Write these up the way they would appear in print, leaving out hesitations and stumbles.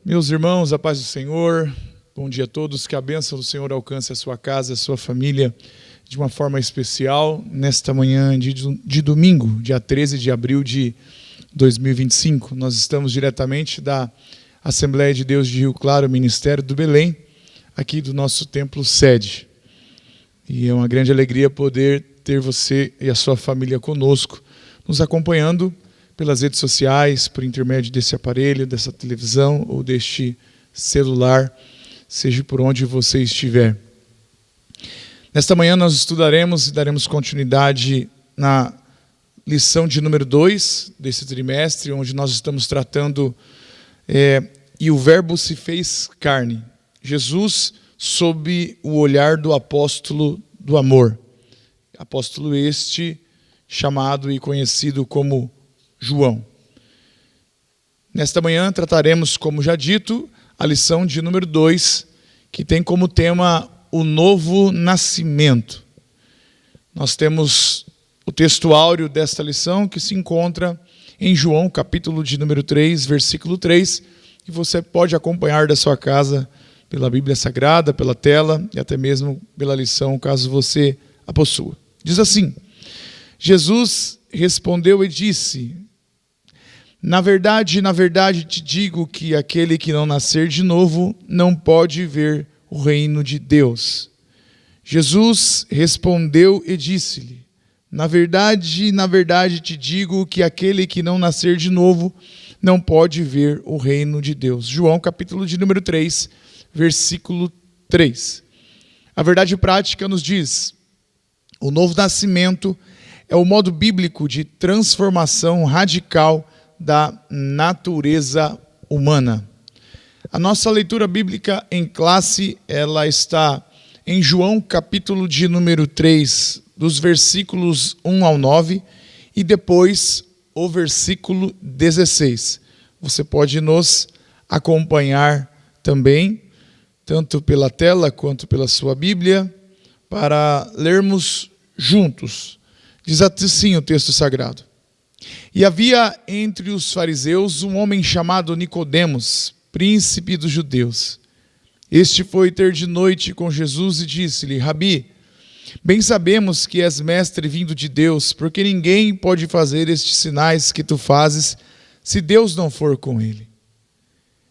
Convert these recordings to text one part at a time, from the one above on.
Meus irmãos, a paz do Senhor, bom dia a todos, que a bênção do Senhor alcance a sua casa, a sua família, de uma forma especial, nesta manhã de domingo, dia 13 de abril de 2025. Nós estamos diretamente da Assembleia de Deus de Rio Claro, Ministério do Belém, aqui do nosso templo sede. E é uma grande alegria poder ter você e a sua família conosco, nos acompanhando pelas redes sociais, por intermédio desse aparelho, dessa televisão ou deste celular, seja por onde você estiver. Nesta manhã nós estudaremos e daremos continuidade na lição de número 2 desse trimestre, onde nós estamos tratando e o verbo se fez carne. Jesus sob o olhar do apóstolo do amor. Apóstolo este chamado e conhecido como João. Nesta manhã trataremos, como já dito, a lição de número 2, que tem como tema o novo nascimento. Nós temos o texto áureo desta lição que se encontra em João, capítulo de número 3, versículo 3, e você pode acompanhar da sua casa pela Bíblia Sagrada, pela tela e até mesmo pela lição, caso você a possua. Diz assim: Jesus respondeu e disse: na verdade te digo que aquele que não nascer de novo não pode ver o reino de Deus. Jesus respondeu e disse-lhe: na verdade te digo que aquele que não nascer de novo não pode ver o reino de Deus. João, capítulo de número 3, versículo 3. A verdade prática nos diz: o novo nascimento é o modo bíblico de transformação radical da natureza humana. A nossa leitura bíblica em classe, ela está em João, capítulo de número 3, dos versículos 1 ao 9, e depois o versículo 16. Você pode nos acompanhar também, tanto pela tela quanto pela sua Bíblia, para lermos juntos. Diz assim o texto sagrado: e havia entre os fariseus um homem chamado Nicodemos, príncipe dos judeus. Este foi ter de noite com Jesus e disse-lhe: Rabi, bem sabemos que és mestre vindo de Deus, porque ninguém pode fazer estes sinais que tu fazes, se Deus não for com ele.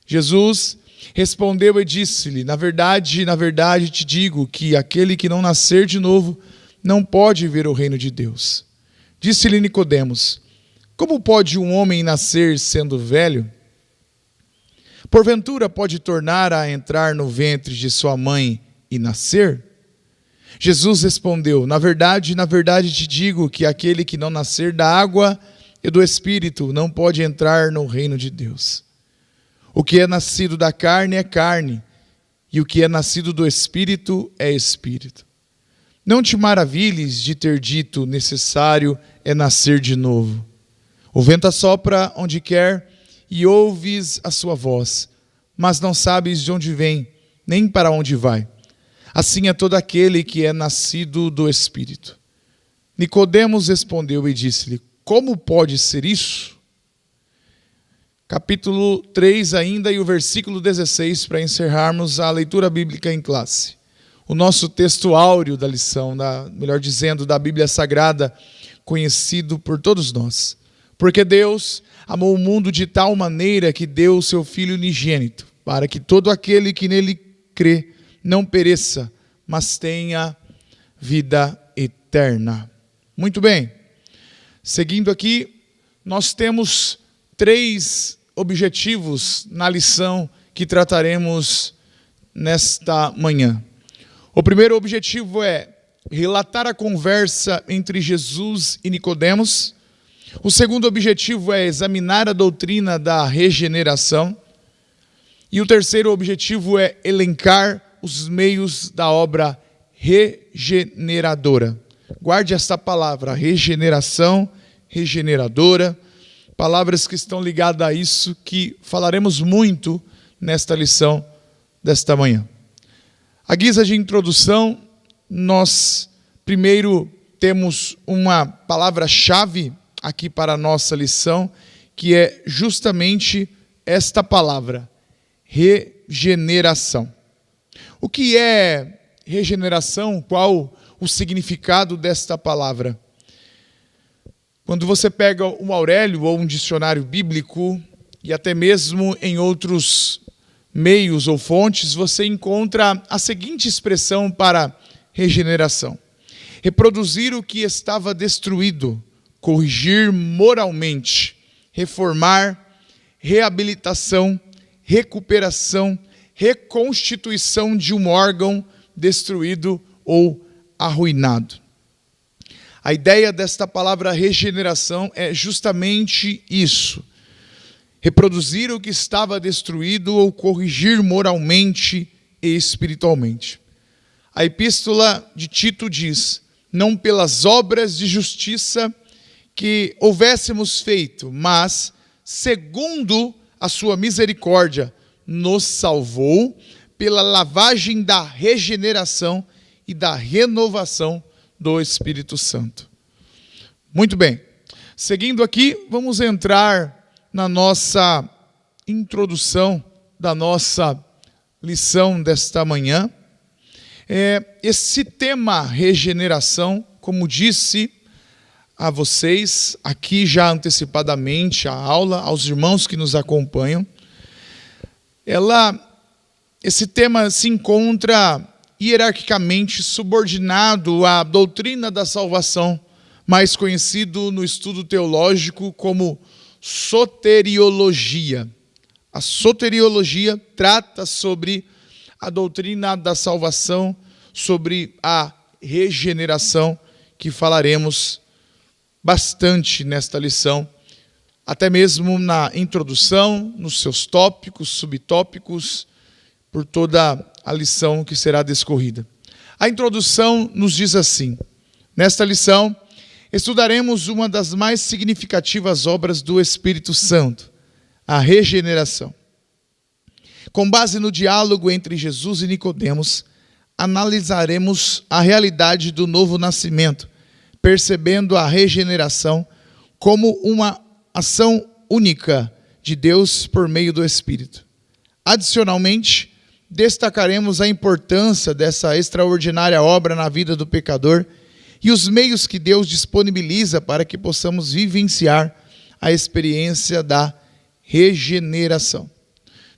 Jesus respondeu e disse-lhe: na verdade te digo que aquele que não nascer de novo não pode ver o reino de Deus. Disse-lhe Nicodemos: como pode um homem nascer sendo velho? Porventura pode tornar a entrar no ventre de sua mãe e nascer? Jesus respondeu: na verdade te digo que aquele que não nascer da água e do Espírito não pode entrar no reino de Deus. O que é nascido da carne é carne, e o que é nascido do Espírito é Espírito. Não te maravilhes de ter dito: necessário é nascer de novo. O vento assopra onde quer e ouves a sua voz, mas não sabes de onde vem, nem para onde vai. Assim é todo aquele que é nascido do Espírito. Nicodemos respondeu e disse-lhe: como pode ser isso? Capítulo 3 ainda e o versículo 16, para encerrarmos a leitura bíblica em classe. O nosso texto áureo da lição, melhor dizendo, da Bíblia Sagrada, conhecido por todos nós. Porque Deus amou o mundo de tal maneira que deu o seu Filho unigênito, para que todo aquele que nele crê não pereça, mas tenha vida eterna. Muito bem. Seguindo aqui, nós temos 3 objetivos na lição que trataremos nesta manhã. O primeiro objetivo é relatar a conversa entre Jesus e Nicodemos. O segundo objetivo é examinar a doutrina da regeneração. E o terceiro objetivo é elencar os meios da obra regeneradora. Guarde esta palavra: regeneração, regeneradora. Palavras que estão ligadas a isso, que falaremos muito nesta lição desta manhã. À guisa de introdução, nós primeiro temos uma palavra-chave aqui para a nossa lição, que é justamente esta palavra: regeneração. O que é regeneração? Qual o significado desta palavra? Quando você pega um Aurélio ou um dicionário bíblico, e até mesmo em outros meios ou fontes, você encontra a seguinte expressão para regeneração: reproduzir o que estava destruído, corrigir moralmente, reformar, reabilitação, recuperação, reconstituição de um órgão destruído ou arruinado. A ideia desta palavra regeneração é justamente isso: reproduzir o que estava destruído ou corrigir moralmente e espiritualmente. A epístola de Tito diz: não pelas obras de justiça que houvéssemos feito, mas segundo a sua misericórdia nos salvou pela lavagem da regeneração e da renovação do Espírito Santo. Muito bem, seguindo aqui, vamos entrar na nossa introdução da nossa lição desta manhã. Esse tema regeneração, como disse a vocês aqui já antecipadamente a aula, aos irmãos que nos acompanham, esse tema se encontra hierarquicamente subordinado à doutrina da salvação, mais conhecido no estudo teológico como soteriologia. A soteriologia trata sobre a doutrina da salvação, sobre a regeneração, que falaremos bastante nesta lição, até mesmo na introdução, nos seus tópicos, subtópicos, por toda a lição que será discorrida. A introdução nos diz assim: nesta lição, estudaremos uma das mais significativas obras do Espírito Santo, a regeneração. Com base no diálogo entre Jesus e Nicodemos, analisaremos a realidade do novo nascimento, percebendo a regeneração como uma ação única de Deus por meio do Espírito. Adicionalmente, destacaremos a importância dessa extraordinária obra na vida do pecador e os meios que Deus disponibiliza para que possamos vivenciar a experiência da regeneração.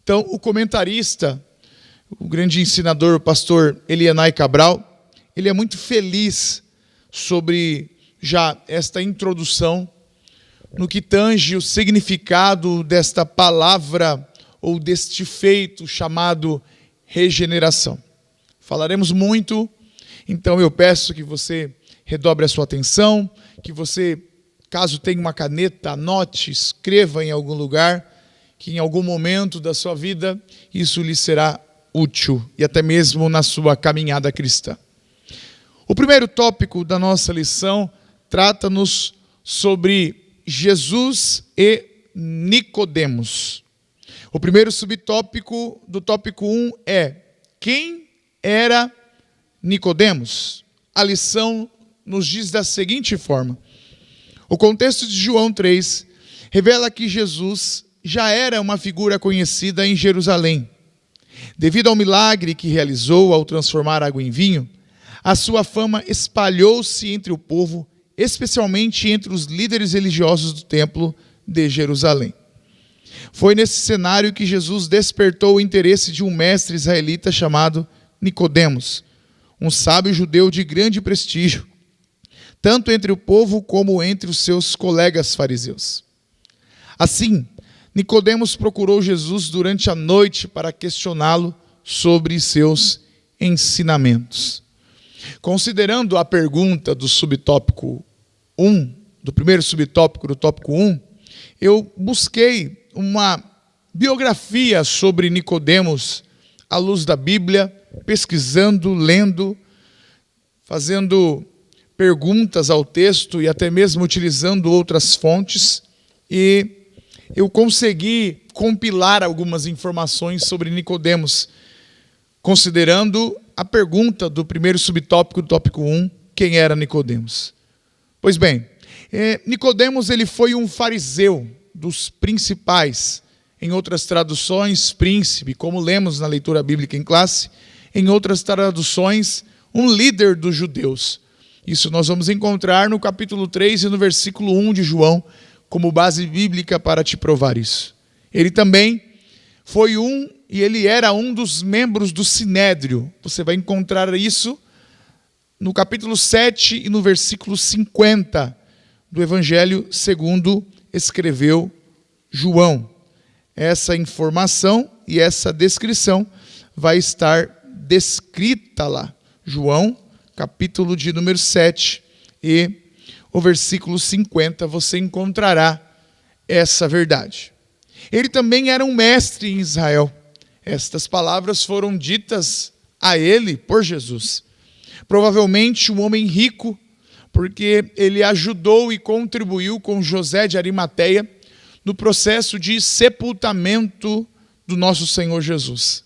Então, o comentarista, o grande ensinador, o pastor Elianai Cabral, ele é muito feliz sobre já esta introdução no que tange o significado desta palavra ou deste feito chamado regeneração. Falaremos muito, então eu peço que você redobre a sua atenção, que você, caso tenha uma caneta, anote, escreva em algum lugar, que em algum momento da sua vida isso lhe será útil e até mesmo na sua caminhada cristã. O primeiro tópico da nossa lição trata-nos sobre Jesus e Nicodemos. O primeiro subtópico do tópico 1 é: quem era Nicodemos? A lição nos diz da seguinte forma: o contexto de João 3 revela que Jesus já era uma figura conhecida em Jerusalém. Devido ao milagre que realizou ao transformar água em vinho, a sua fama espalhou-se entre o povo, especialmente entre os líderes religiosos do templo de Jerusalém. Foi nesse cenário que Jesus despertou o interesse de um mestre israelita chamado Nicodemos, um sábio judeu de grande prestígio, tanto entre o povo como entre os seus colegas fariseus. Assim, Nicodemos procurou Jesus durante a noite para questioná-lo sobre seus ensinamentos. Considerando a pergunta do subtópico 1, do primeiro subtópico do tópico 1, eu busquei uma biografia sobre Nicodemos à luz da Bíblia, pesquisando, lendo, fazendo perguntas ao texto e até mesmo utilizando outras fontes, e eu consegui compilar algumas informações sobre Nicodemos, considerando a pergunta do primeiro subtópico do tópico 1, quem era Nicodemos? Pois bem, Nicodemos ele foi um fariseu dos principais em outras traduções, príncipe, como lemos na leitura bíblica em classe, em outras traduções, um líder dos judeus. Isso nós vamos encontrar no capítulo 3 e no versículo 1 de João, como base bíblica para te provar isso. Ele também ele era um dos membros do Sinédrio. Você vai encontrar isso no capítulo 7 e no versículo 50 do Evangelho segundo escreveu João. Essa informação e essa descrição vai estar descrita lá. João, capítulo de número 7 e o versículo 50, você encontrará essa verdade. Ele também era um mestre em Israel. Estas palavras foram ditas a ele por Jesus. Provavelmente um homem rico, porque ele ajudou e contribuiu com José de Arimateia no processo de sepultamento do nosso Senhor Jesus.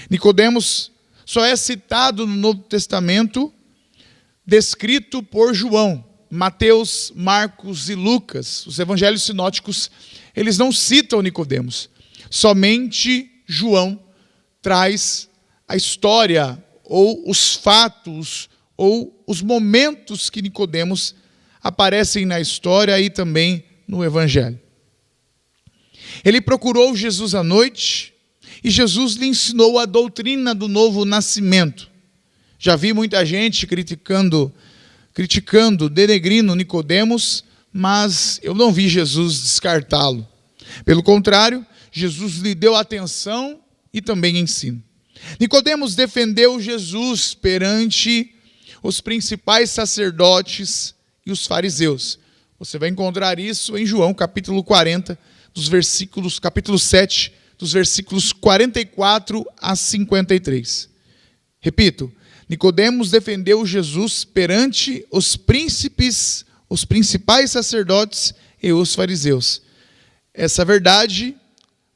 Nicodemos só é citado no Novo Testamento, descrito por João, Mateus, Marcos e Lucas. Os evangelhos sinóticos, eles não citam Nicodemos. Somente João traz a história ou os fatos ou os momentos que Nicodemos aparecem na história e também no evangelho. Ele procurou Jesus à noite e Jesus lhe ensinou a doutrina do novo nascimento. Já vi muita gente criticando, denegrindo Nicodemos, mas eu não vi Jesus descartá-lo. Pelo contrário, Jesus lhe deu atenção e também ensino. Nicodemos defendeu Jesus perante os principais sacerdotes e os fariseus. Você vai encontrar isso em João, capítulo 40, capítulo 7, dos versículos 44 a 53. Repito, Nicodemos defendeu Jesus perante os príncipes, os principais sacerdotes e os fariseus. Essa verdade,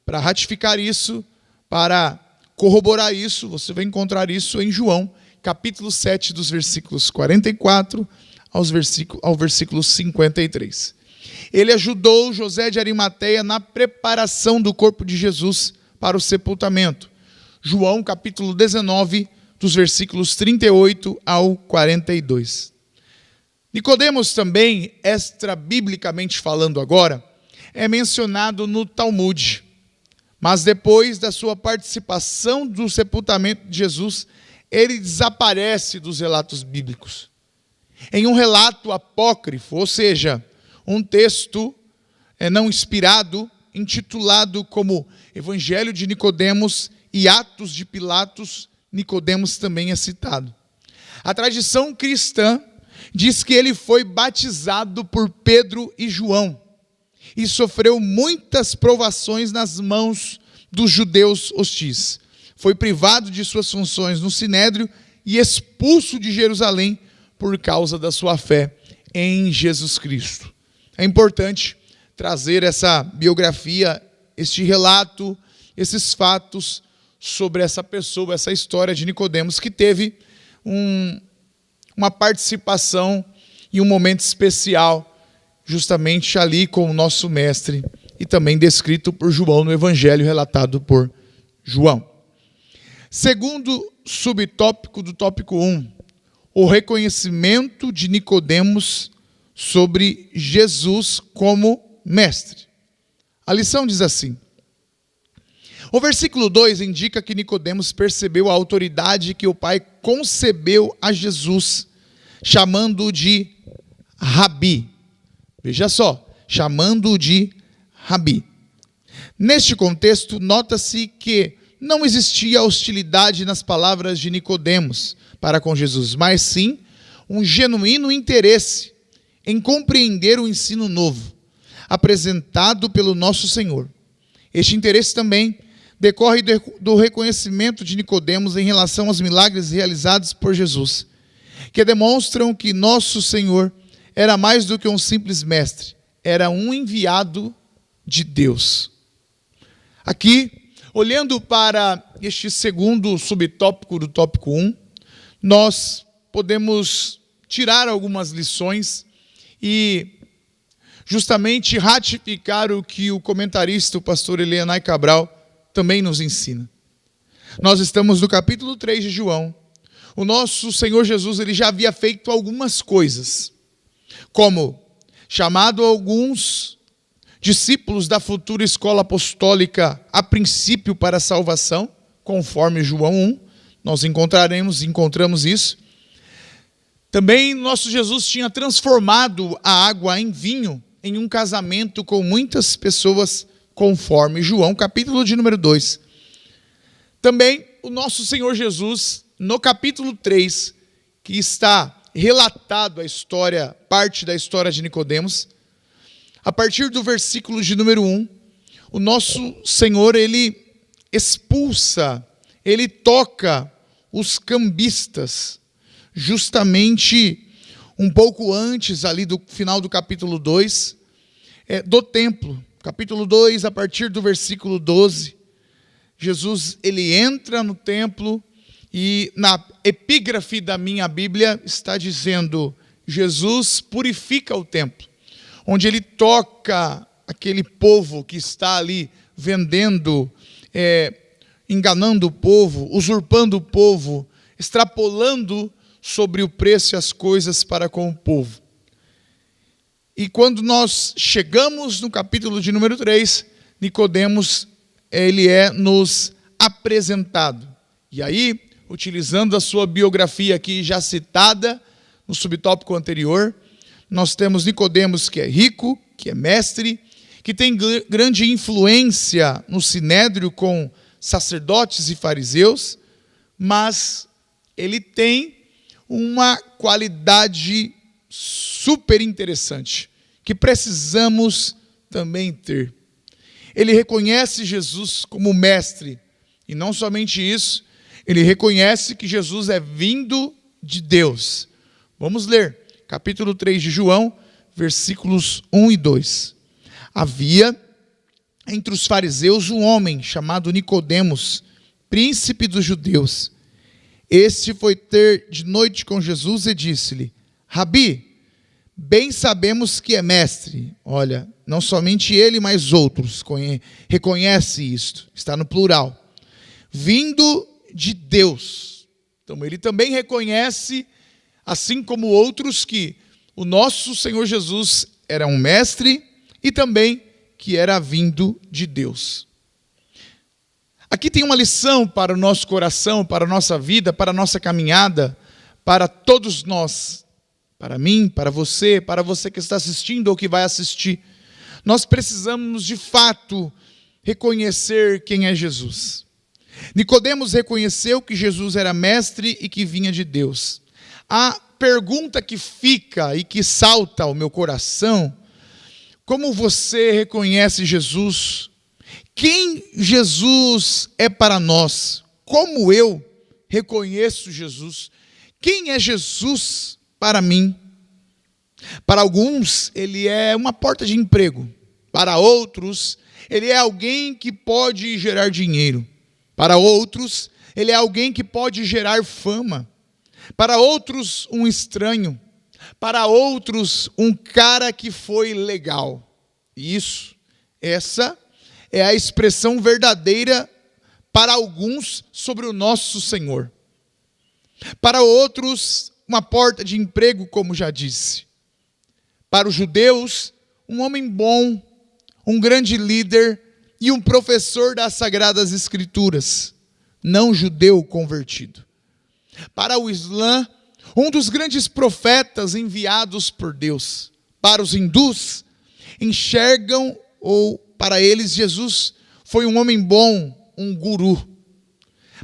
para ratificar isso, para corroborar isso, você vai encontrar isso em João, capítulo 7, dos versículos 44 ao versículo 53. Ele ajudou José de Arimateia na preparação do corpo de Jesus para o sepultamento. João, capítulo 19, dos versículos 38 ao 42. Nicodemos também, extra-biblicamente falando agora, é mencionado no Talmud. Mas depois da sua participação do sepultamento de Jesus, ele desaparece dos relatos bíblicos. Em um relato apócrifo, ou seja, um texto não inspirado, intitulado como Evangelho de Nicodemos e Atos de Pilatos, Nicodemos também é citado. A tradição cristã diz que ele foi batizado por Pedro e João e sofreu muitas provações nas mãos dos judeus hostis. Foi privado de suas funções no Sinédrio e expulso de Jerusalém por causa da sua fé em Jesus Cristo. É importante trazer essa biografia, este relato, esses fatos sobre essa pessoa, essa história de Nicodemos, que teve uma participação e um momento especial, justamente ali com o nosso mestre, e também descrito por João no Evangelho, relatado por João. Segundo subtópico do tópico 1, o reconhecimento de Nicodemos sobre Jesus como mestre. A lição diz assim: o versículo 2 indica que Nicodemos percebeu a autoridade que o Pai concebeu a Jesus, chamando-o de Rabi. Veja só, chamando-o de Rabi. Neste contexto, nota-se que não existia hostilidade nas palavras de Nicodemos para com Jesus, mas sim um genuíno interesse em compreender o ensino novo, apresentado pelo nosso Senhor. Este interesse também decorre do reconhecimento de Nicodemos em relação aos milagres realizados por Jesus, que demonstram que nosso Senhor era mais do que um simples mestre, era um enviado de Deus. Aqui, olhando para este segundo subtópico do tópico 1, nós podemos tirar algumas lições e justamente ratificar o que o comentarista, o pastor Elianai Cabral, também nos ensina. Nós estamos no capítulo 3 de João. O nosso Senhor Jesus, ele já havia feito algumas coisas, como chamado alguns discípulos da futura escola apostólica a princípio para a salvação, conforme João 1, nós encontramos isso. Também nosso Jesus tinha transformado a água em vinho em um casamento com muitas pessoas, conforme João, capítulo de número 2. Também o nosso Senhor Jesus, no capítulo 3, que está relatado a história, parte da história de Nicodemos, a partir do versículo de número 1, o nosso Senhor, ele expulsa, ele toca os cambistas, justamente um pouco antes ali do final do capítulo 2, do templo. Capítulo 2, a partir do versículo 12, Jesus, ele entra no templo e na epígrafe da minha Bíblia está dizendo, Jesus purifica o templo, onde ele toca aquele povo que está ali vendendo, enganando o povo, usurpando o povo, extrapolando sobre o preço e as coisas para com o povo. E quando nós chegamos no capítulo de número 3, Nicodemos, ele é nos apresentado. E aí, utilizando a sua biografia aqui já citada no subtópico anterior, nós temos Nicodemos, que é rico, que é mestre, que tem grande influência no sinédrio com sacerdotes e fariseus, mas ele tem uma qualidade super interessante, que precisamos também ter. Ele reconhece Jesus como mestre, e não somente isso, ele reconhece que Jesus é vindo de Deus. Vamos ler, capítulo 3 de João, versículos 1 e 2. Havia entre os fariseus um homem chamado Nicodemos, príncipe dos judeus. Este foi ter de noite com Jesus e disse-lhe, Rabi, bem sabemos que é mestre. Olha, não somente ele, mas outros reconhece isto, está no plural. Vindo de Deus. Então ele também reconhece, assim como outros, que o nosso Senhor Jesus era um mestre e também que era vindo de Deus. Aqui tem uma lição para o nosso coração, para a nossa vida, para a nossa caminhada, para todos nós, para mim, para você que está assistindo ou que vai assistir. Nós precisamos, de fato, reconhecer quem é Jesus. Nicodemos reconheceu que Jesus era mestre e que vinha de Deus. A pergunta que fica e que salta ao meu coração, como você reconhece Jesus? Quem Jesus é para nós? Como eu reconheço Jesus? Quem é Jesus para mim? Para alguns, ele é uma porta de emprego. Para outros, ele é alguém que pode gerar dinheiro. Para outros, ele é alguém que pode gerar fama. Para outros, um estranho. Para outros, um cara que foi legal. Essa é a expressão verdadeira para alguns sobre o nosso Senhor. Para outros, uma porta de emprego, como já disse. Para os judeus, um homem bom, um grande líder e um professor das Sagradas Escrituras, não judeu convertido. Para o Islã, um dos grandes profetas enviados por Deus. Para os hindus, enxergam, ou para eles, Jesus foi um homem bom, um guru.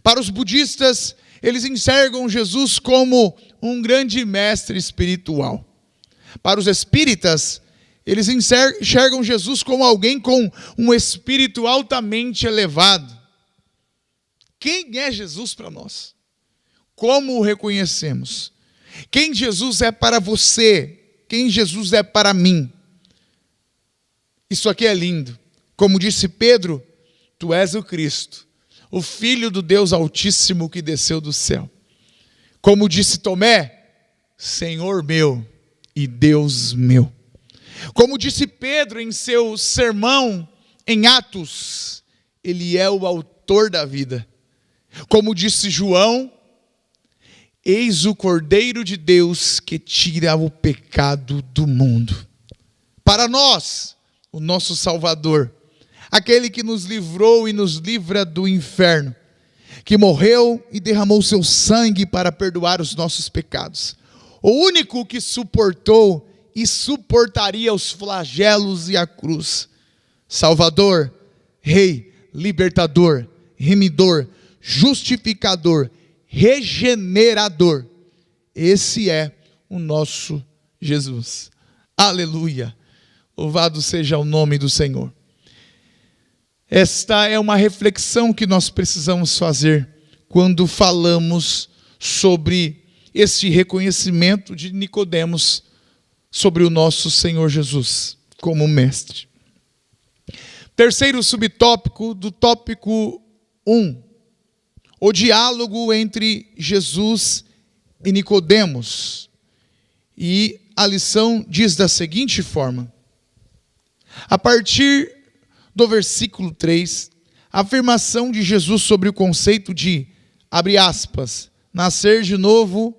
Para os budistas, eles enxergam Jesus como um grande mestre espiritual. Para os espíritas, eles enxergam Jesus como alguém com um espírito altamente elevado. Quem é Jesus para nós? Como o reconhecemos? Quem Jesus é para você? Quem Jesus é para mim? Isso aqui é lindo. Como disse Pedro, tu és o Cristo, o Filho do Deus Altíssimo que desceu do céu. Como disse Tomé, Senhor meu e Deus meu. Como disse Pedro, em seu sermão em Atos, ele é o autor da vida. Como disse João, eis o Cordeiro de Deus que tira o pecado do mundo. Para nós, o nosso Salvador, aquele que nos livrou e nos livra do inferno, que morreu e derramou seu sangue para perdoar os nossos pecados. O único que suportou e suportaria os flagelos e a cruz. Salvador, Rei, Libertador, Remidor, Justificador, Regenerador. Esse é o nosso Jesus. Aleluia. Louvado seja o nome do Senhor. Esta é uma reflexão que nós precisamos fazer quando falamos sobre este reconhecimento de Nicodemos sobre o nosso Senhor Jesus como mestre. Terceiro subtópico do tópico 1, o diálogo entre Jesus e Nicodemos. E a lição diz da seguinte forma: a partir do versículo 3, a afirmação de Jesus sobre o conceito de, abre aspas, nascer de novo,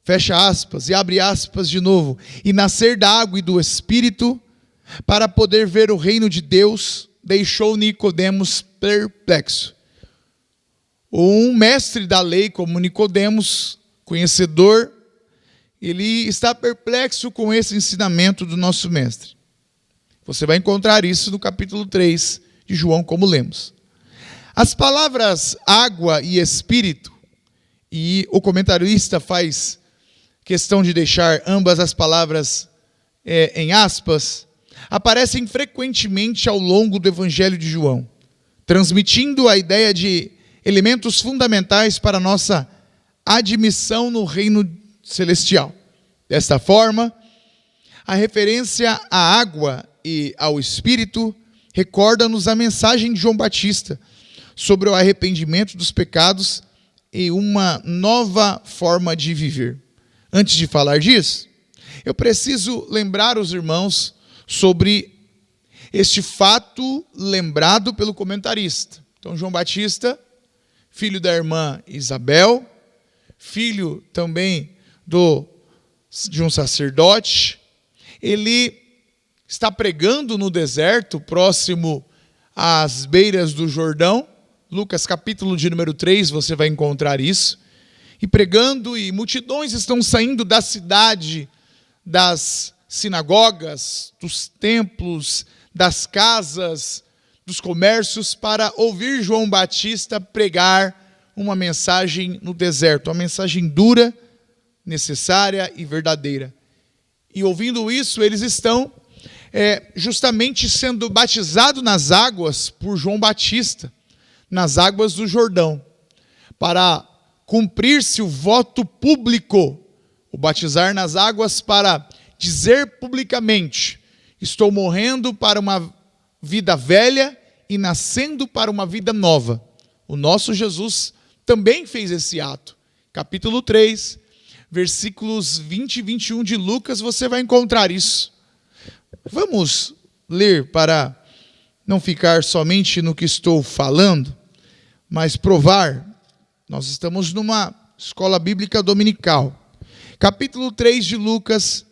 fecha aspas, e abre aspas de novo, e nascer da água e do Espírito, para poder ver o reino de Deus, deixou Nicodemos perplexo. Um mestre da lei como Nicodemos, conhecedor, ele está perplexo com esse ensinamento do nosso mestre. Você vai encontrar isso no capítulo 3 de João, como lemos. As palavras água e espírito, e o comentarista faz questão de deixar ambas as palavras em aspas, aparecem frequentemente ao longo do Evangelho de João, transmitindo a ideia de elementos fundamentais para a nossa admissão no reino celestial. Desta forma, a referência à água e ao Espírito recorda-nos a mensagem de João Batista sobre o arrependimento dos pecados e uma nova forma de viver. Antes de falar disso, eu preciso lembrar os irmãos sobre este fato lembrado pelo comentarista. Então, João Batista, filho da irmã Isabel, filho também de um sacerdote, ele está pregando no deserto, próximo às beiras do Jordão. Lucas capítulo de número 3, você vai encontrar isso. E pregando, e multidões estão saindo da cidade, das sinagogas, dos templos, das casas, dos comércios, para ouvir João Batista pregar uma mensagem no deserto, uma mensagem dura, necessária e verdadeira. E ouvindo isso, eles estão justamente sendo batizados nas águas por João Batista, nas águas do Jordão, para cumprir-se o voto público, o batizar nas águas para dizer publicamente: estou morrendo para uma vida velha e nascendo para uma vida nova. O nosso Jesus também fez esse ato. Capítulo 3, versículos 20 e 21 de Lucas, você vai encontrar isso. Vamos ler para não ficar somente no que estou falando, mas provar. Nós estamos numa escola bíblica dominical. Capítulo 3 de Lucas,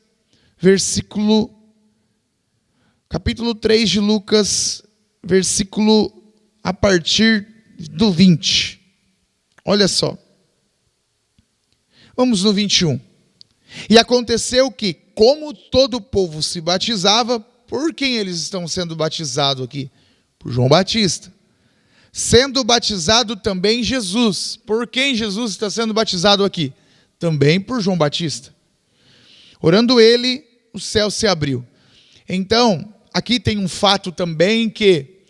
capítulo 3 de Lucas, versículo a partir do 20. Olha só. Vamos no 21. E aconteceu que, como todo o povo se batizava, por quem eles estão sendo batizados aqui? Por João Batista. Sendo batizado também Jesus. Por quem Jesus está sendo batizado aqui? Também por João Batista. Orando ele, o céu se abriu. Então, aqui tem um fato também que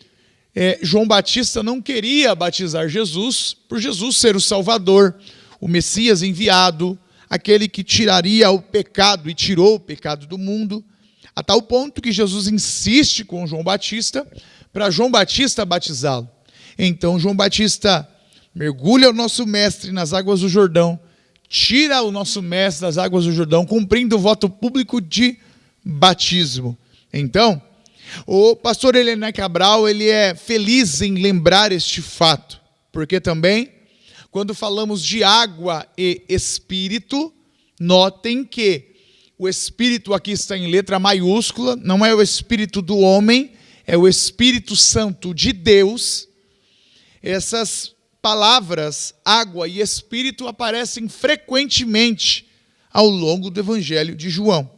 João Batista não queria batizar Jesus, por Jesus ser o Salvador, o Messias enviado, aquele que tiraria o pecado e tirou o pecado do mundo, a tal ponto que Jesus insiste com João Batista, para João Batista batizá-lo. Então João Batista mergulha o nosso mestre nas águas do Jordão, tira o nosso mestre das águas do Jordão, cumprindo o voto público de batismo. Então, O pastor Helena Cabral, ele é feliz em lembrar este fato, porque também, quando falamos de água e espírito, notem que o espírito aqui está em letra maiúscula, não é o espírito do homem, é o Espírito Santo de Deus. Essas palavras, água e espírito, aparecem frequentemente ao longo do Evangelho de João.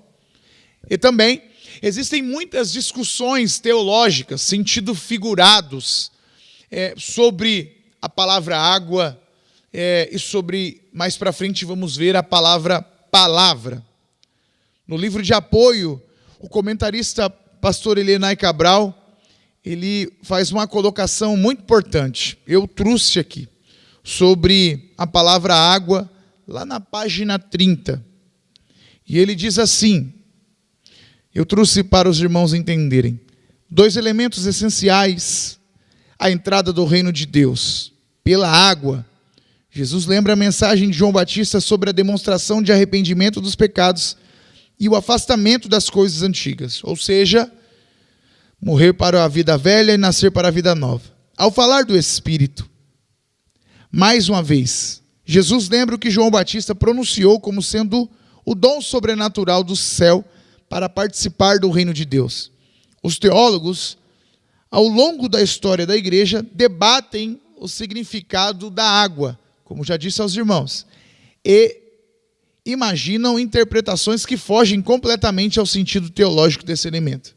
E também existem muitas discussões teológicas, sentido figurados, sobre a palavra água, e sobre, mais para frente vamos ver a palavra palavra. No livro de apoio, o comentarista pastor Helena Cabral, ele faz uma colocação muito importante. Eu trouxe aqui sobre a palavra água, lá na página 30. E ele diz assim, eu trouxe para os irmãos entenderem, 2 elementos essenciais à entrada do reino de Deus. Pela água, Jesus lembra a mensagem de João Batista sobre a demonstração de arrependimento dos pecados e o afastamento das coisas antigas, ou seja, morrer para a vida velha e nascer para a vida nova. Ao falar do Espírito, mais uma vez, Jesus lembra o que João Batista pronunciou como sendo o dom sobrenatural do céu para participar do reino de Deus. Os teólogos, ao longo da história da igreja, debatem o significado da água, como já disse aos irmãos, e imaginam interpretações que fogem completamente ao sentido teológico desse elemento.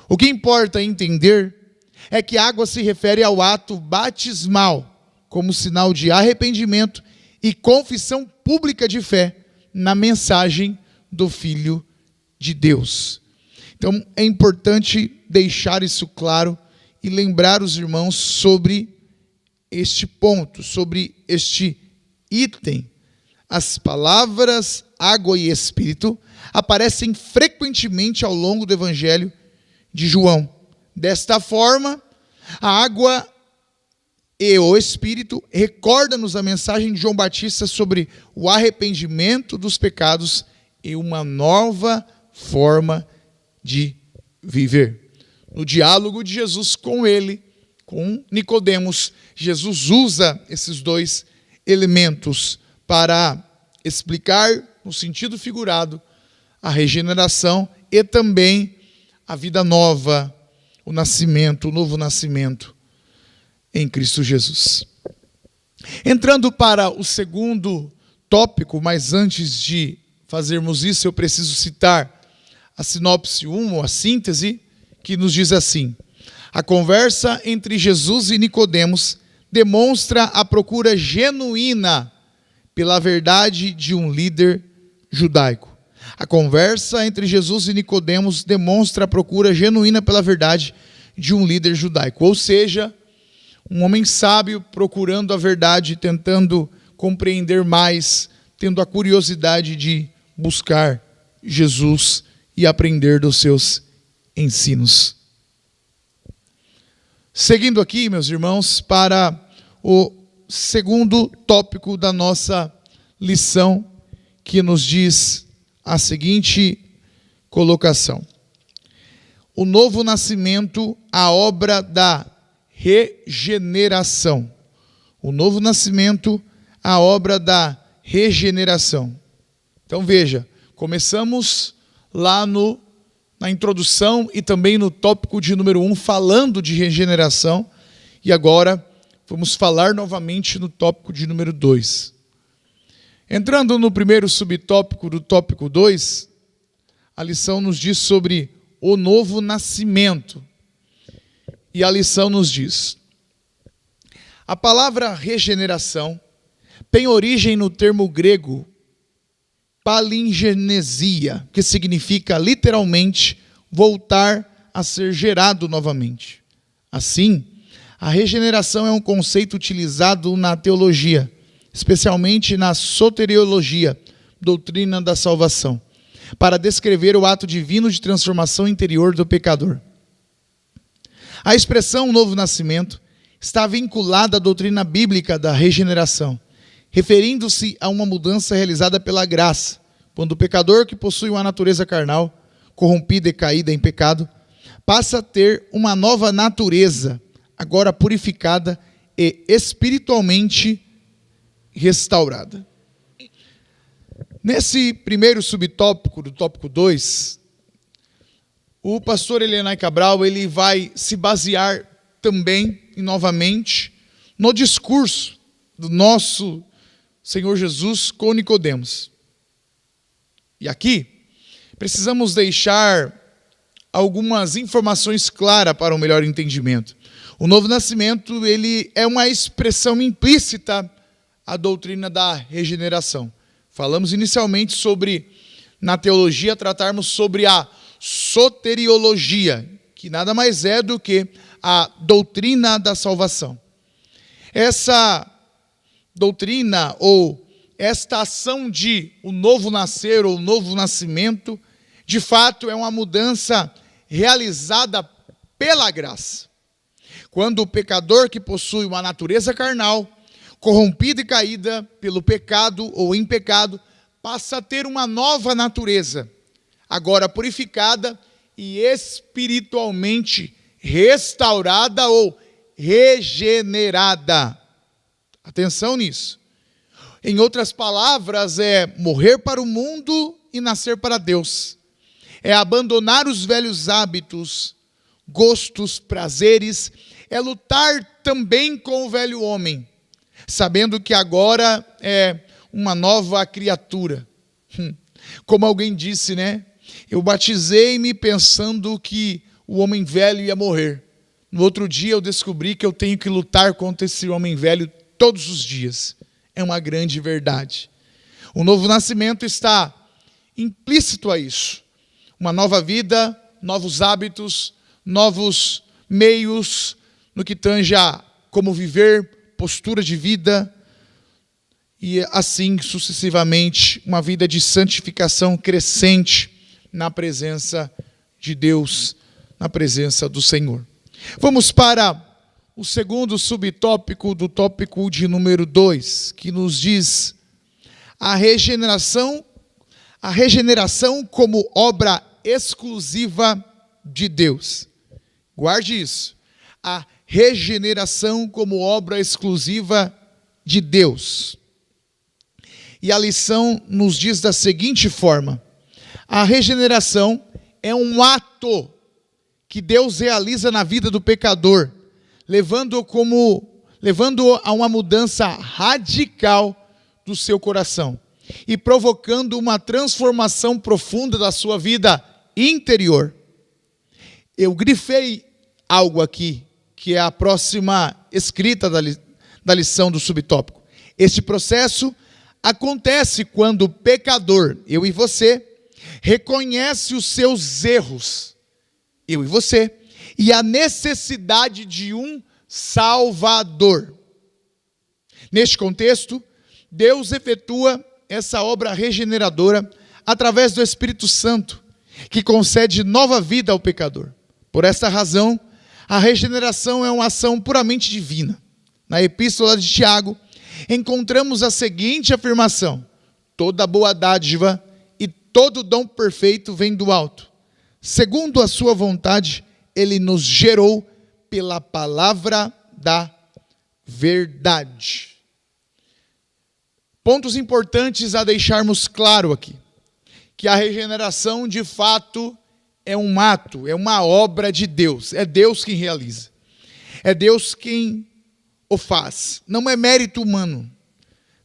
O que importa entender é que a água se refere ao ato batismal, como sinal de arrependimento e confissão pública de fé na mensagem do Filho de Deus. Então, é importante deixar isso claro e lembrar os irmãos sobre este ponto, sobre este item. As palavras água e espírito aparecem frequentemente ao longo do Evangelho de João. Desta forma, a água e o Espírito recordam-nos a mensagem de João Batista sobre o arrependimento dos pecados e uma nova forma de viver. No diálogo de Jesus com ele, com Nicodemos, Jesus usa esses 2 elementos para explicar, no sentido figurado, a regeneração e também a vida nova, o nascimento, o novo nascimento em Cristo Jesus. Entrando para o segundo tópico, mas antes de fazermos isso, eu preciso citar a sinopse 1, ou a síntese, que nos diz assim: a conversa entre Jesus e Nicodemos demonstra a procura genuína pela verdade de um líder judaico. A conversa entre Jesus e Nicodemos demonstra a procura genuína pela verdade de um líder judaico. Ou seja, um homem sábio procurando a verdade, tentando compreender mais, tendo a curiosidade de buscar Jesus e aprender dos seus ensinos. Seguindo aqui, meus irmãos, para o segundo tópico da nossa lição, que nos diz a seguinte colocação: o novo nascimento, a obra da regeneração. O novo nascimento, a obra da regeneração. Então veja, começamos lá na introdução e também no tópico de número 1, falando de regeneração, e agora vamos falar novamente no tópico de número 2. Entrando no primeiro subtópico do tópico 2, a lição nos diz sobre o novo nascimento. E a lição nos diz: a palavra regeneração tem origem no termo grego palingenesia, que significa literalmente voltar a ser gerado novamente. Assim, a regeneração é um conceito utilizado na teologia, especialmente na soteriologia, doutrina da salvação, para descrever o ato divino de transformação interior do pecador. A expressão novo nascimento está vinculada à doutrina bíblica da regeneração, referindo-se a uma mudança realizada pela graça, quando o pecador que possui uma natureza carnal, corrompida e caída em pecado, passa a ter uma nova natureza, agora purificada e espiritualmente restaurada. Nesse primeiro subtópico, do tópico 2, o pastor Elianai Cabral ele vai se basear também e novamente no discurso do nosso Senhor Jesus com Nicodemos. E aqui precisamos deixar algumas informações claras para um melhor entendimento. O novo nascimento ele é uma expressão implícita à doutrina da regeneração. Falamos inicialmente sobre, na teologia, tratarmos sobre a soteriologia, que nada mais é do que a doutrina da salvação. Essa doutrina ou esta ação de o novo nascer ou novo nascimento, de fato é uma mudança realizada pela graça. Quando o pecador que possui uma natureza carnal, corrompida e caída pelo pecado ou em pecado, passa a ter uma nova natureza, agora purificada e espiritualmente restaurada ou regenerada. Atenção nisso. Em outras palavras, é morrer para o mundo e nascer para Deus. É abandonar os velhos hábitos, gostos, prazeres, é lutar também com o velho homem, sabendo que agora é uma nova criatura. Como alguém disse, né? Eu batizei-me pensando que o homem velho ia morrer. No outro dia eu descobri que eu tenho que lutar contra esse homem velho todos os dias. É uma grande verdade. O novo nascimento está implícito a isso. Uma nova vida, novos hábitos, novos meios no que tange a como viver, postura de vida e assim sucessivamente uma vida de santificação crescente na presença de Deus, na presença do Senhor. Vamos para o segundo subtópico do tópico de número 2, que nos diz a regeneração como obra exclusiva de Deus. Guarde isso. A regeneração como obra exclusiva de Deus. E a lição nos diz da seguinte forma: a regeneração é um ato que Deus realiza na vida do pecador, levando-o a uma mudança radical do seu coração e provocando uma transformação profunda da sua vida interior. Eu grifei algo aqui, que é a próxima escrita da lição do subtópico. Este processo acontece quando o pecador, eu e você, reconhece os seus erros, eu e você, e a necessidade de um Salvador. Neste contexto, Deus efetua essa obra regeneradora através do Espírito Santo, que concede nova vida ao pecador. Por esta razão, a regeneração é uma ação puramente divina. Na epístola de Tiago, encontramos a seguinte afirmação: toda boa dádiva e todo dom perfeito vem do alto. Segundo a sua vontade, ele nos gerou pela palavra da verdade. Pontos importantes a deixarmos claro aqui: que a regeneração de fato é um ato, é uma obra de Deus, é Deus quem realiza, é Deus quem o faz, não é mérito humano,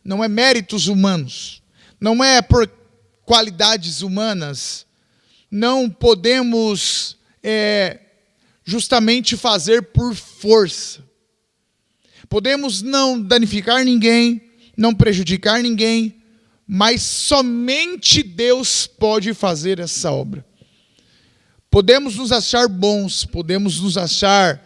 não é méritos humanos, não é por qualidades humanas, não podemos justamente fazer por força. Podemos não danificar ninguém, não prejudicar ninguém, mas somente Deus pode fazer essa obra. Podemos nos achar bons, podemos nos achar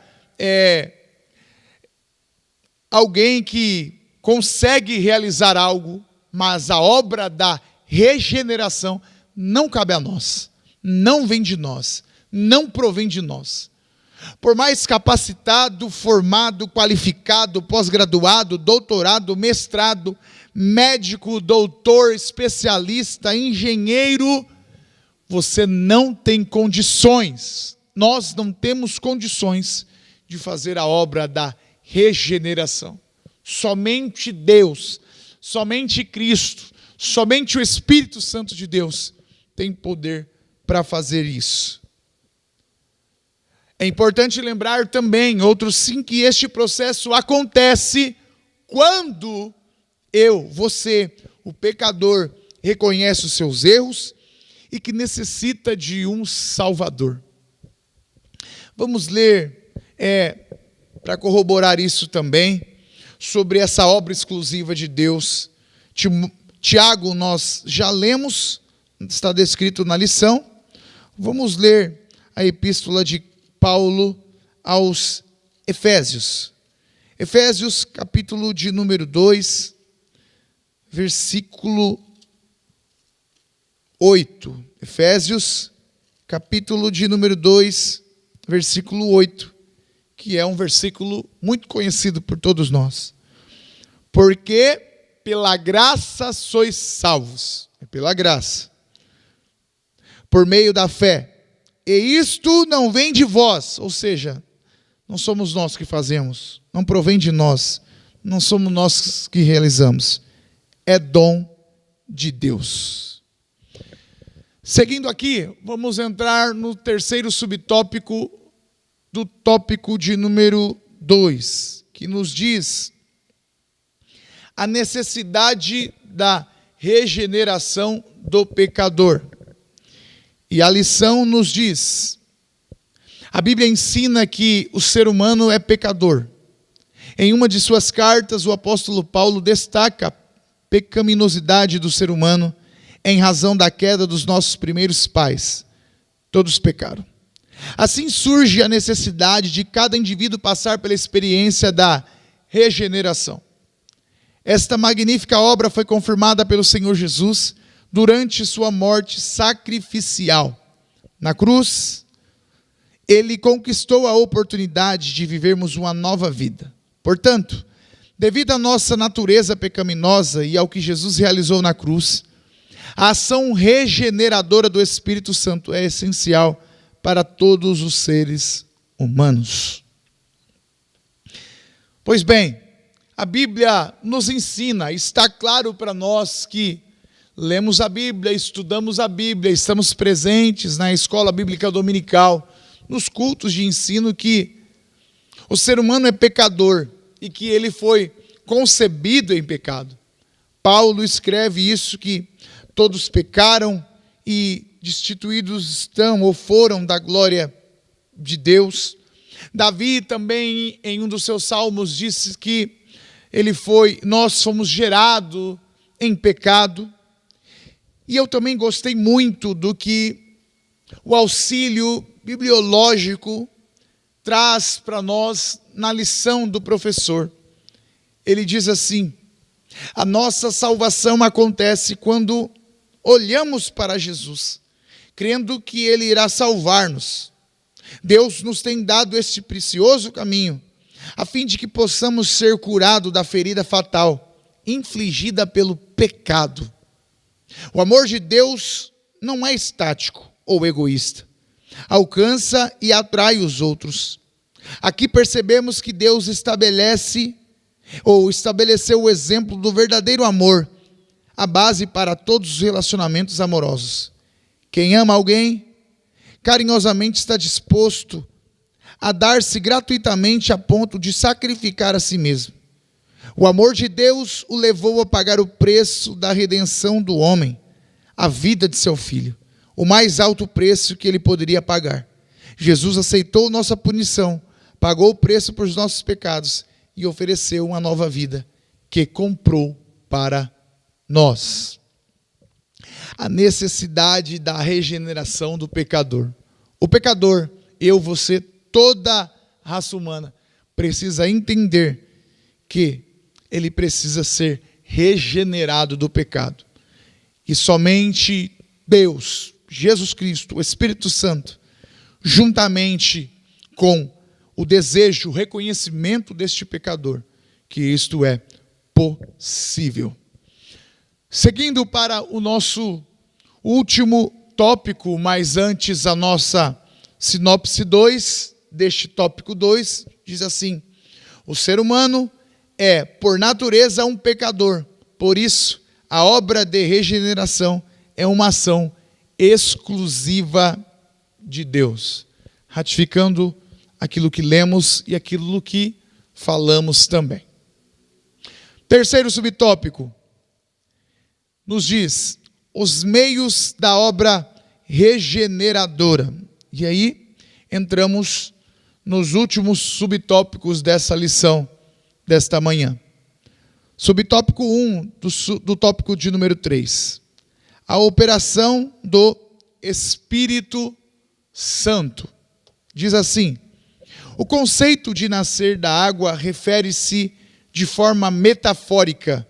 alguém que consegue realizar algo, mas a obra da regeneração não cabe a nós, não vem de nós, não provém de nós. Por mais capacitado, formado, qualificado, pós-graduado, doutorado, mestrado, médico, doutor, especialista, engenheiro, você não tem condições nós não temos condições de fazer a obra da regeneração. Somente Deus, somente Cristo, somente o Espírito Santo de Deus tem poder para fazer isso. É importante lembrar também, outro sim, que este processo acontece quando você, o pecador, reconhece os seus erros e que necessita de um Salvador. Vamos ler, para corroborar isso também, sobre essa obra exclusiva de Deus. Tiago, nós já lemos, está descrito na lição. Vamos ler a epístola de Paulo aos Efésios. Efésios, capítulo de número 2, versículo 8. Efésios, capítulo de número 2, versículo 8, que é um versículo muito conhecido por todos nós. Porque pela graça sois salvos, é pela graça, por meio da fé. E isto não vem de vós, ou seja, não somos nós que fazemos, não provém de nós, não somos nós que realizamos, é dom de Deus. Seguindo aqui, vamos entrar no terceiro subtópico do tópico de número 2, que nos diz a necessidade da regeneração do pecador. E a lição nos diz, a Bíblia ensina que o ser humano é pecador. Em uma de suas cartas, o apóstolo Paulo destaca a pecaminosidade do ser humano em razão da queda dos nossos primeiros pais. Todos pecaram. Assim surge a necessidade de cada indivíduo passar pela experiência da regeneração. Esta magnífica obra foi confirmada pelo Senhor Jesus durante sua morte sacrificial. Na cruz, ele conquistou a oportunidade de vivermos uma nova vida. Portanto, devido à nossa natureza pecaminosa e ao que Jesus realizou na cruz, a ação regeneradora do Espírito Santo é essencial para todos os seres humanos. Pois bem, a Bíblia nos ensina, está claro para nós que lemos a Bíblia, estudamos a Bíblia, estamos presentes na escola bíblica dominical, nos cultos de ensino, que o ser humano é pecador e que ele foi concebido em pecado. Paulo escreve isso, que todos pecaram e destituídos estão ou foram da glória de Deus. Davi também, em um dos seus salmos, disse que nós fomos gerados em pecado. E eu também gostei muito do que o auxílio bibliológico traz para nós na lição do professor. Ele diz assim: a nossa salvação acontece quando olhamos para Jesus, crendo que Ele irá salvar-nos. Deus nos tem dado este precioso caminho, a fim de que possamos ser curados da ferida fatal, infligida pelo pecado. O amor de Deus não é estático ou egoísta. Alcança e atrai os outros. Aqui percebemos que Deus estabeleceu o exemplo do verdadeiro amor, a base para todos os relacionamentos amorosos. Quem ama alguém, carinhosamente está disposto a dar-se gratuitamente a ponto de sacrificar a si mesmo. O amor de Deus o levou a pagar o preço da redenção do homem, a vida de seu filho, o mais alto preço que ele poderia pagar. Jesus aceitou nossa punição, pagou o preço por nossos pecados e ofereceu uma nova vida que comprou para nós. A necessidade da regeneração do pecador. O pecador, eu, você, toda a raça humana, precisa entender que ele precisa ser regenerado do pecado. E somente Deus, Jesus Cristo, o Espírito Santo, juntamente com o desejo, o reconhecimento deste pecador, que isto é possível. Seguindo para o nosso último tópico, mas antes a nossa sinopse 2 deste tópico 2 diz assim: o ser humano é, por natureza, um pecador. Por isso, a obra de regeneração é uma ação exclusiva de Deus, ratificando aquilo que lemos e aquilo que falamos também. Terceiro subtópico nos diz os meios da obra regeneradora. E aí entramos nos últimos subtópicos dessa lição desta manhã. Subtópico 1 do tópico de número 3. A operação do Espírito Santo. Diz assim: o conceito de nascer da água refere-se de forma metafórica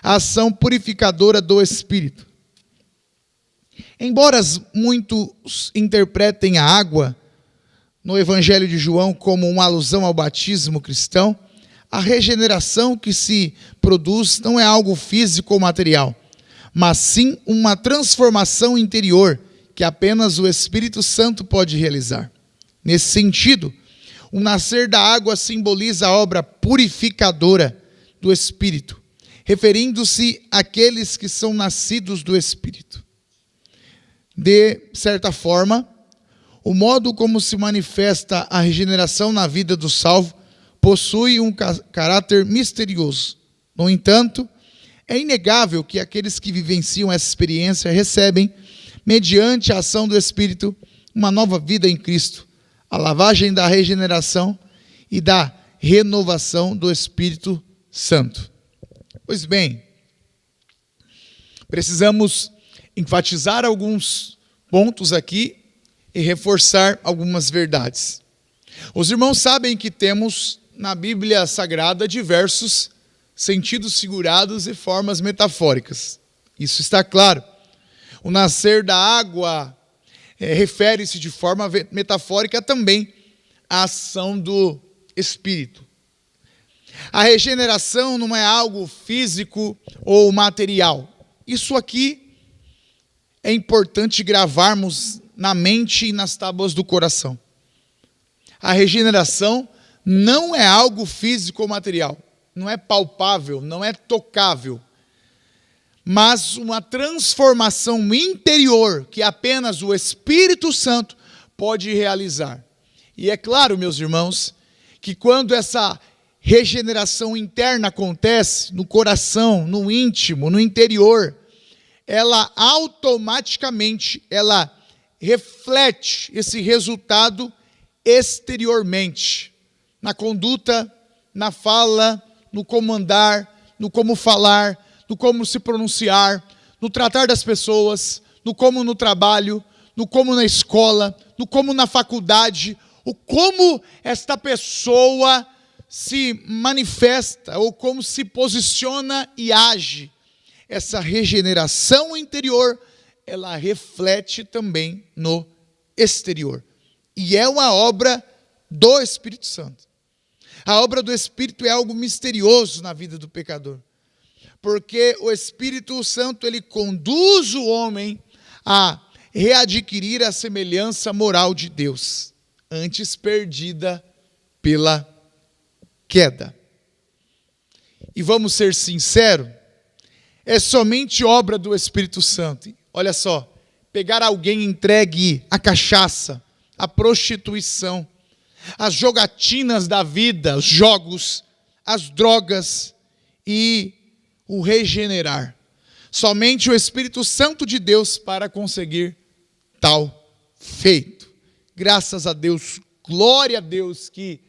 à ação purificadora do Espírito. Embora muitos interpretem a água no Evangelho de João como uma alusão ao batismo cristão, a regeneração que se produz não é algo físico ou material, mas sim uma transformação interior que apenas o Espírito Santo pode realizar. Nesse sentido, o nascer da água simboliza a obra purificadora do Espírito, referindo-se àqueles que são nascidos do Espírito. De certa forma, o modo como se manifesta a regeneração na vida do salvo possui um caráter misterioso. No entanto, é inegável que aqueles que vivenciam essa experiência recebem, mediante a ação do Espírito, uma nova vida em Cristo, a lavagem da regeneração e da renovação do Espírito Santo. Pois bem, precisamos enfatizar alguns pontos aqui e reforçar algumas verdades. Os irmãos sabem que temos na Bíblia Sagrada diversos sentidos figurados e formas metafóricas. Isso está claro. O nascer da água refere-se de forma metafórica também à ação do Espírito. A regeneração não é algo físico ou material. Isso aqui é importante gravarmos na mente e nas tábuas do coração. A regeneração não é algo físico ou material. Não é palpável, não é tocável. Mas uma transformação interior que apenas o Espírito Santo pode realizar. E é claro, meus irmãos, que quando essa regeneração interna acontece no coração, no íntimo, no interior, ela automaticamente, ela reflete esse resultado exteriormente, na conduta, na fala, no como andar, no como falar, no como se pronunciar, no tratar das pessoas, no como no trabalho, no como na escola, no como na faculdade, o como esta pessoa se manifesta ou como se posiciona e age. Essa regeneração interior, ela reflete também no exterior. E é uma obra do Espírito Santo. A obra do Espírito é algo misterioso na vida do pecador. Porque o Espírito Santo, ele conduz o homem a readquirir a semelhança moral de Deus, antes perdida pela queda. E vamos ser sinceros, é somente obra do Espírito Santo. Olha só, pegar alguém entregue à cachaça, à prostituição, às jogatinas da vida, os jogos, as drogas e o regenerar. Somente o Espírito Santo de Deus para conseguir tal feito. Graças a Deus, glória a Deus que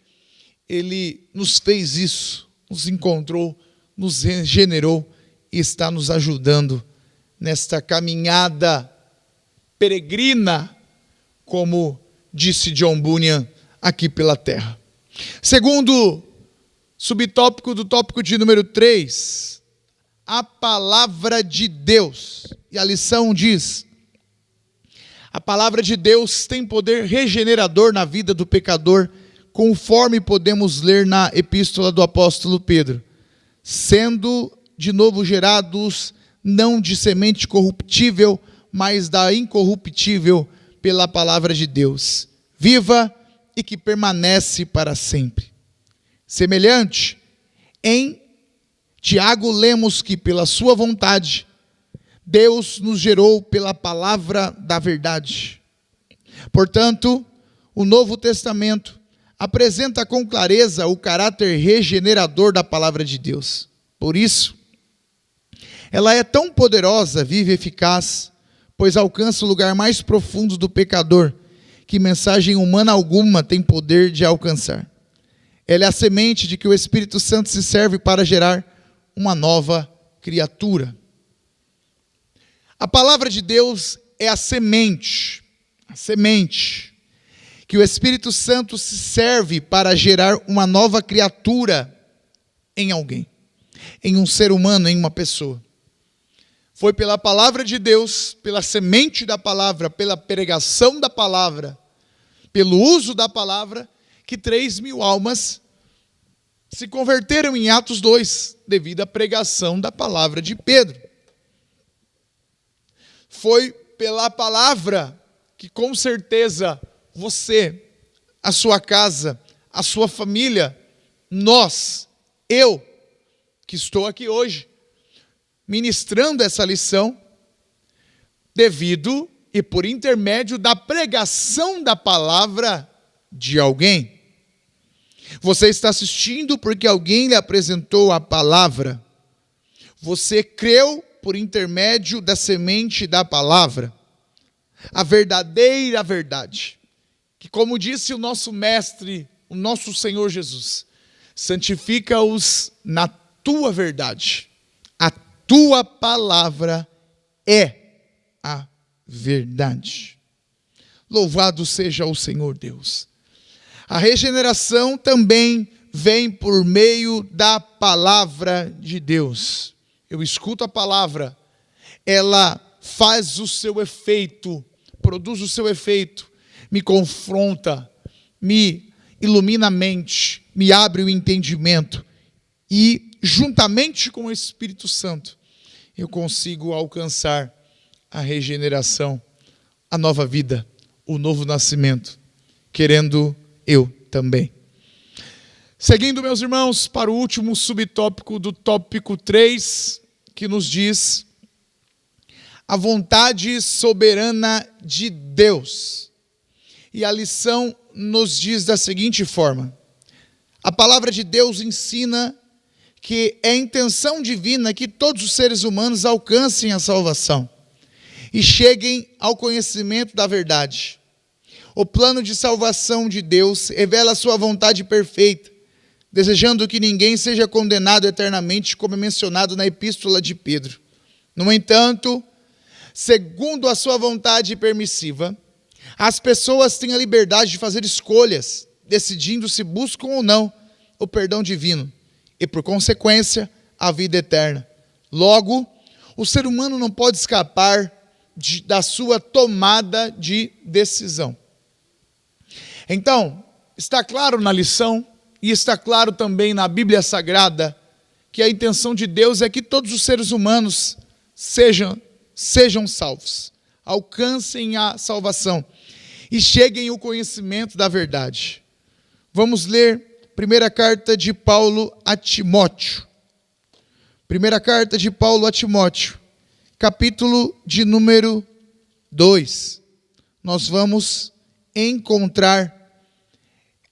Ele nos fez isso, nos encontrou, nos regenerou e está nos ajudando nesta caminhada peregrina, como disse John Bunyan, aqui pela terra. Segundo subtópico do tópico de número 3, a palavra de Deus. E a lição diz: a palavra de Deus tem poder regenerador na vida do pecador, conforme podemos ler na epístola do apóstolo Pedro, sendo de novo gerados, não de semente corruptível, mas da incorruptível, pela palavra de Deus, viva e que permanece para sempre. Semelhante, em Tiago lemos que pela sua vontade, Deus nos gerou pela palavra da verdade. Portanto, o Novo Testamento apresenta com clareza o caráter regenerador da palavra de Deus. Por isso, ela é tão poderosa, viva e eficaz, pois alcança o lugar mais profundo do pecador, que mensagem humana alguma tem poder de alcançar. Ela é a semente de que o Espírito Santo se serve para gerar uma nova criatura. A palavra de Deus é a semente que o Espírito Santo se serve para gerar uma nova criatura em alguém, em um ser humano, em uma pessoa. Foi pela palavra de Deus, pela semente da palavra, pela pregação da palavra, pelo uso da palavra, que 3.000 almas se converteram em Atos 2, devido à pregação da palavra de Pedro. Foi pela palavra que com certeza você, a sua casa, a sua família, nós, eu, que estou aqui hoje, ministrando essa lição, devido e por intermédio da pregação da palavra de alguém. Você está assistindo porque alguém lhe apresentou a palavra. Você creu por intermédio da semente da palavra. A verdadeira verdade. Que, como disse o nosso mestre, o nosso Senhor Jesus, santifica-os na tua verdade. A tua palavra é a verdade. Louvado seja o Senhor Deus. A regeneração também vem por meio da palavra de Deus. Eu escuto a palavra, ela faz o seu efeito, produz o seu efeito, me confronta, me ilumina a mente, me abre o entendimento e, juntamente com o Espírito Santo, eu consigo alcançar a regeneração, a nova vida, o novo nascimento, querendo eu também. Seguindo, meus irmãos, para o último subtópico do tópico 3, que nos diz a vontade soberana de Deus. E a lição nos diz da seguinte forma: a palavra de Deus ensina que é intenção divina que todos os seres humanos alcancem a salvação e cheguem ao conhecimento da verdade. O plano de salvação de Deus revela a sua vontade perfeita, desejando que ninguém seja condenado eternamente, como é mencionado na epístola de Pedro. No entanto, segundo a sua vontade permissiva, as pessoas têm a liberdade de fazer escolhas, decidindo se buscam ou não o perdão divino e, por consequência, a vida eterna. Logo, o ser humano não pode escapar da sua tomada de decisão. Então, está claro na lição, e está claro também na Bíblia Sagrada, que a intenção de Deus é que todos os seres humanos sejam salvos, alcancem a salvação e cheguem ao conhecimento da verdade. Vamos ler primeira carta de Paulo a Timóteo. Primeira carta de Paulo a Timóteo, capítulo de número 2. Nós vamos encontrar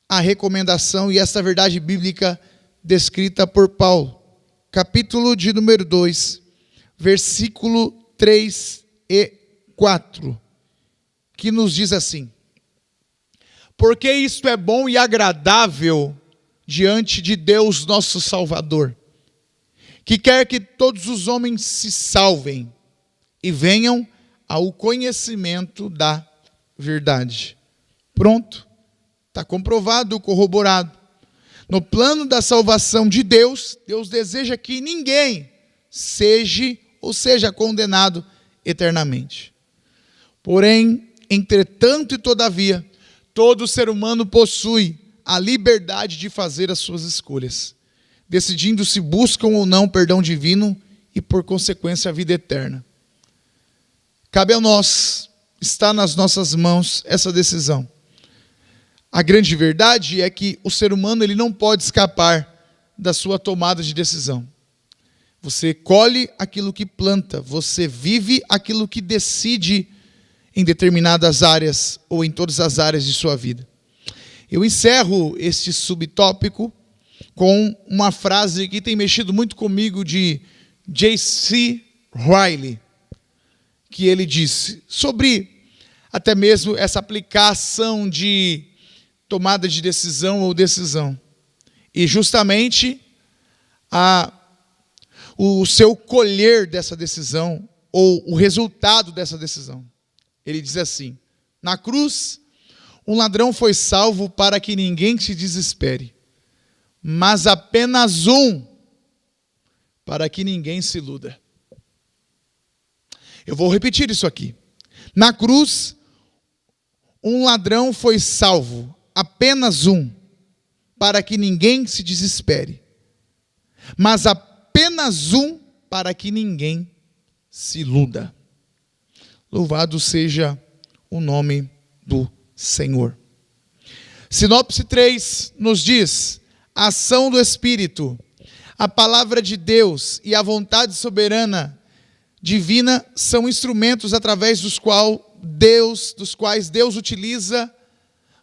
a recomendação e essa verdade bíblica descrita por Paulo. Capítulo de número 2, versículo 3 e 4, que nos diz assim: porque isto é bom e agradável diante de Deus nosso Salvador, que quer que todos os homens se salvem e venham ao conhecimento da verdade. Pronto, está comprovado, corroborado. No plano da salvação de Deus, Deus deseja que ninguém seja condenado eternamente. Porém, entretanto e todavia, todo ser humano possui a liberdade de fazer as suas escolhas, decidindo se buscam ou não perdão divino e, por consequência, a vida eterna. Cabe a nós, está nas nossas mãos essa decisão. A grande verdade é que o ser humano ele não pode escapar da sua tomada de decisão. Você colhe aquilo que planta, você vive aquilo que decide em determinadas áreas ou em todas as áreas de sua vida. Eu encerro este subtópico com uma frase que tem mexido muito comigo de J.C. Ryle, que ele disse sobre até mesmo essa aplicação de tomada de decisão ou decisão. E justamente o seu colher dessa decisão ou o resultado dessa decisão. Ele diz assim: na cruz, um ladrão foi salvo para que ninguém se desespere, mas apenas um para que ninguém se iluda. Eu vou repetir isso aqui. Na cruz, um ladrão foi salvo, apenas um, para que ninguém se desespere, mas apenas um para que ninguém se iluda. Louvado seja o nome do Senhor. Sinopse 3 nos diz: a ação do Espírito, a palavra de Deus e a vontade soberana divina são instrumentos através dos quais Deus utiliza,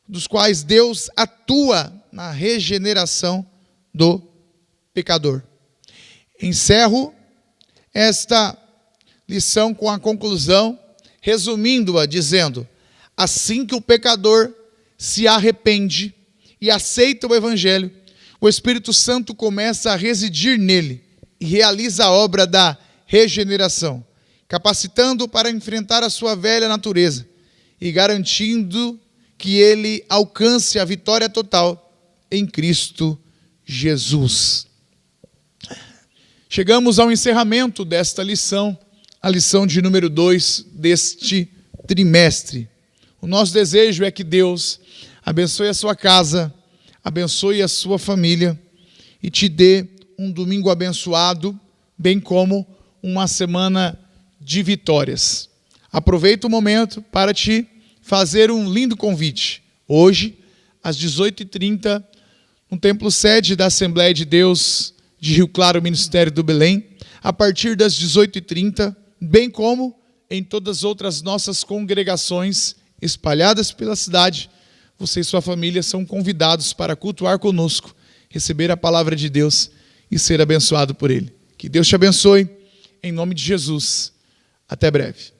dos quais Deus atua na regeneração do pecador. Encerro esta lição com a conclusão, resumindo-a, dizendo: assim que o pecador se arrepende e aceita o Evangelho, o Espírito Santo começa a residir nele e realiza a obra da regeneração, capacitando-o para enfrentar a sua velha natureza e garantindo que ele alcance a vitória total em Cristo Jesus. Chegamos ao encerramento desta lição, a lição de número 2 deste trimestre. O nosso desejo é que Deus abençoe a sua casa, abençoe a sua família e te dê um domingo abençoado, bem como uma semana de vitórias. Aproveita o momento para te fazer um lindo convite. Hoje, às 18h30, no templo sede da Assembleia de Deus de Rio Claro, Ministério do Belém, a partir das 18h30, bem como em todas as outras nossas congregações espalhadas pela cidade, você e sua família são convidados para cultuar conosco, receber a palavra de Deus e ser abençoado por Ele. Que Deus te abençoe, em nome de Jesus. Até breve.